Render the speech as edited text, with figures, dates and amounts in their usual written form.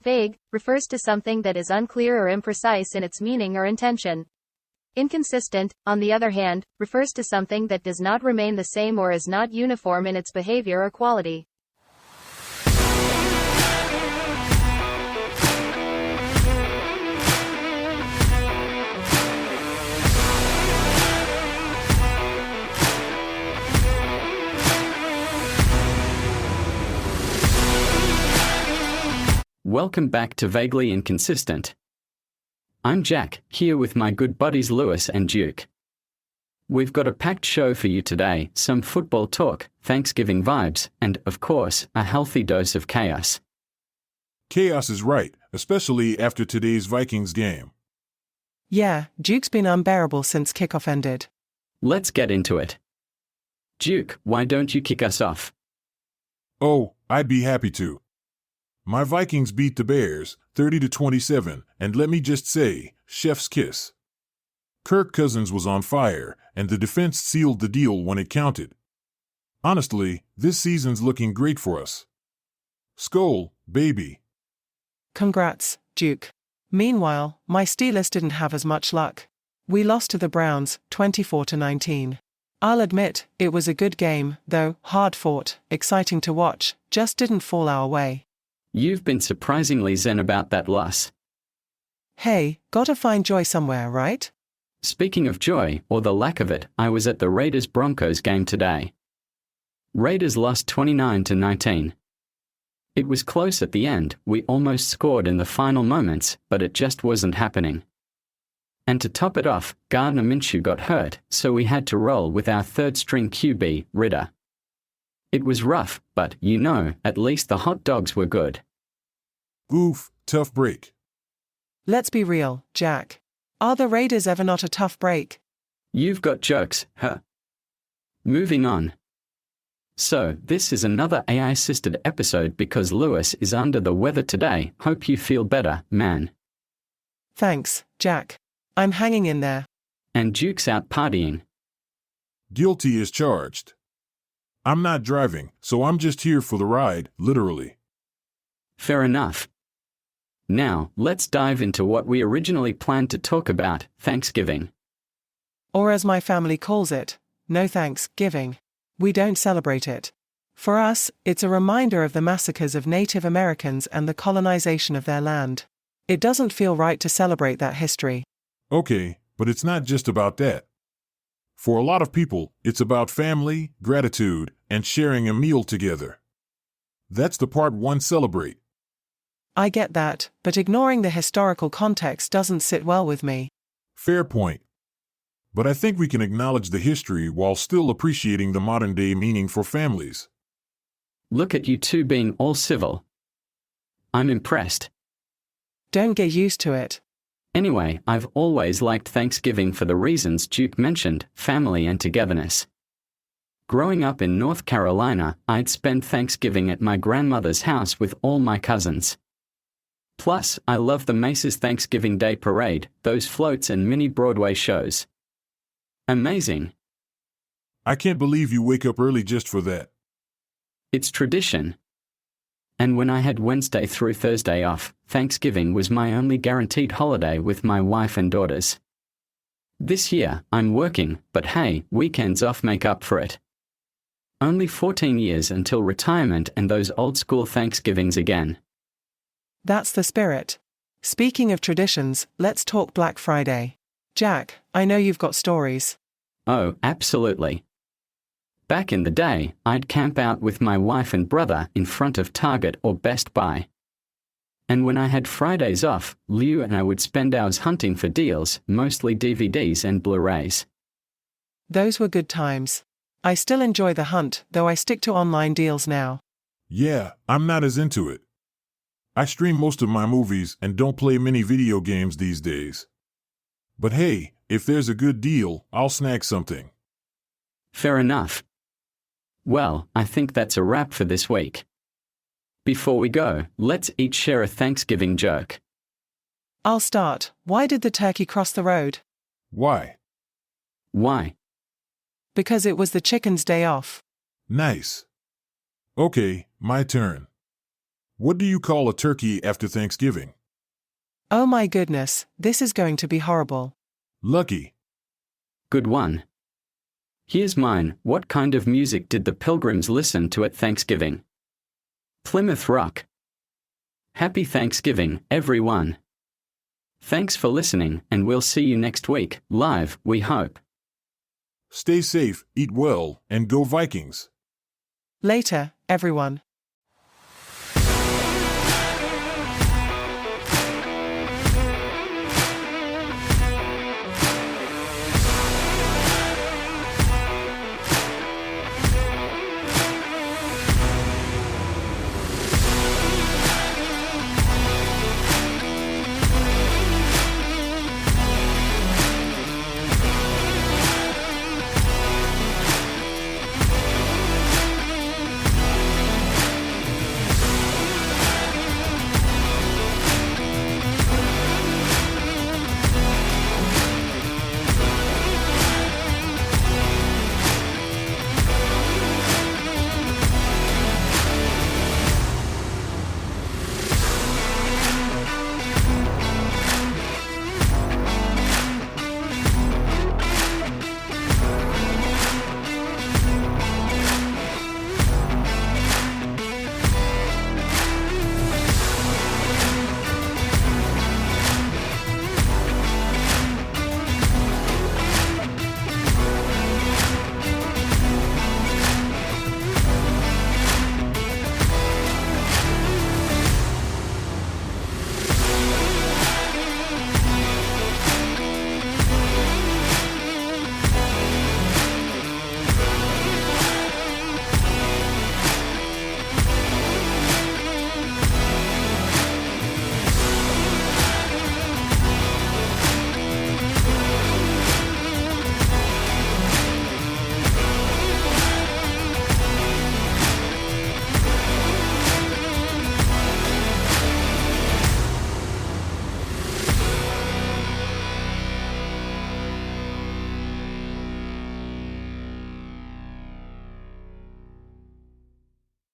Vague refers to something that is unclear or imprecise in its meaning or intention. Inconsistent, on the other hand, refers to something that does not remain the same or is not uniform in its behavior or quality. Welcome back to Vaguely Inconsistent. I'm Jack, here with my good buddies Lewis and Duke. We've got a packed show for you today, some football talk, Thanksgiving vibes, and, of course, a healthy dose of chaos. Chaos is right, especially after today's Vikings game. Yeah, Duke's been unbearable since kickoff ended. Let's get into it. Duke, why don't you kick us off? Oh, I'd be happy to. My Vikings beat the Bears, 30-27, and let me just say, chef's kiss. Kirk Cousins was on fire, and the defense sealed the deal when it counted. Honestly, this season's looking great for us. Skol, baby. Congrats, Duke. Meanwhile, my Steelers didn't have as much luck. We lost to the Browns, 24-19. I'll admit, it was a good game, though, hard fought, exciting to watch, just didn't fall our way. You've been surprisingly zen about that loss. Hey, gotta find joy somewhere, right? Speaking of joy, or the lack of it, I was at the Raiders-Broncos game today. Raiders lost 29-19. It was close at the end, we almost scored in the final moments, but it just wasn't happening. And to top it off, Gardner Minshew got hurt, so we had to roll with our third-string QB, Ridder. It was rough, but, at least the hot dogs were good. Oof, tough break. Let's be real, Jack. Are the Raiders ever not a tough break? You've got jokes, huh? Moving on. So, this is another AI-assisted episode because Lewis is under the weather today. Hope you feel better, man. Thanks, Jack. I'm hanging in there. And Duke's out partying. Guilty as charged. I'm not driving, so I'm just here for the ride, literally. Fair enough. Now, let's dive into what we originally planned to talk about, Thanksgiving. Or as my family calls it, no Thanksgiving. We don't celebrate it. For us, it's a reminder of the massacres of Native Americans and the colonization of their land. It doesn't feel right to celebrate that history. Okay, but it's not just about that. For a lot of people, it's about family, gratitude, and sharing a meal together. That's the part one celebrate. I get that, but ignoring the historical context doesn't sit well with me. Fair point. But I think we can acknowledge the history while still appreciating the modern-day meaning for families. Look at you two being all civil. I'm impressed. Don't get used to it. Anyway, I've always liked Thanksgiving for the reasons Duke mentioned, family and togetherness. Growing up in North Carolina, I'd spend Thanksgiving at my grandmother's house with all my cousins. Plus, I love the Macy's Thanksgiving Day Parade, those floats and mini Broadway shows. Amazing. I can't believe you wake up early just for that. It's tradition. And when I had Wednesday through Thursday off, Thanksgiving was my only guaranteed holiday with my wife and daughters. This year, I'm working, but hey, weekends off make up for it. Only 14 years until retirement and those old-school Thanksgivings again. That's the spirit. Speaking of traditions, let's talk Black Friday. Jack, I know you've got stories. Oh, absolutely. Back in the day, I'd camp out with my wife and brother in front of Target or Best Buy. And when I had Fridays off, Liu and I would spend hours hunting for deals, mostly DVDs and Blu-rays. Those were good times. I still enjoy the hunt, though I stick to online deals now. Yeah, I'm not as into it. I stream most of my movies and don't play many video games these days. But hey, if there's a good deal, I'll snag something. Fair enough. Well, I think that's a wrap for this week. Before we go, let's each share a Thanksgiving joke. I'll start. Why did the turkey cross the road? Why? Why? Because it was the chicken's day off. Nice. Okay, my turn. What do you call a turkey after Thanksgiving? Oh my goodness, this is going to be horrible. Lucky. Good one. Here's mine. What kind of music did the Pilgrims listen to at Thanksgiving? Plymouth Rock. Happy Thanksgiving, everyone. Thanks for listening, and we'll see you next week, live, we hope. Stay safe, eat well, and go Vikings. Later, everyone.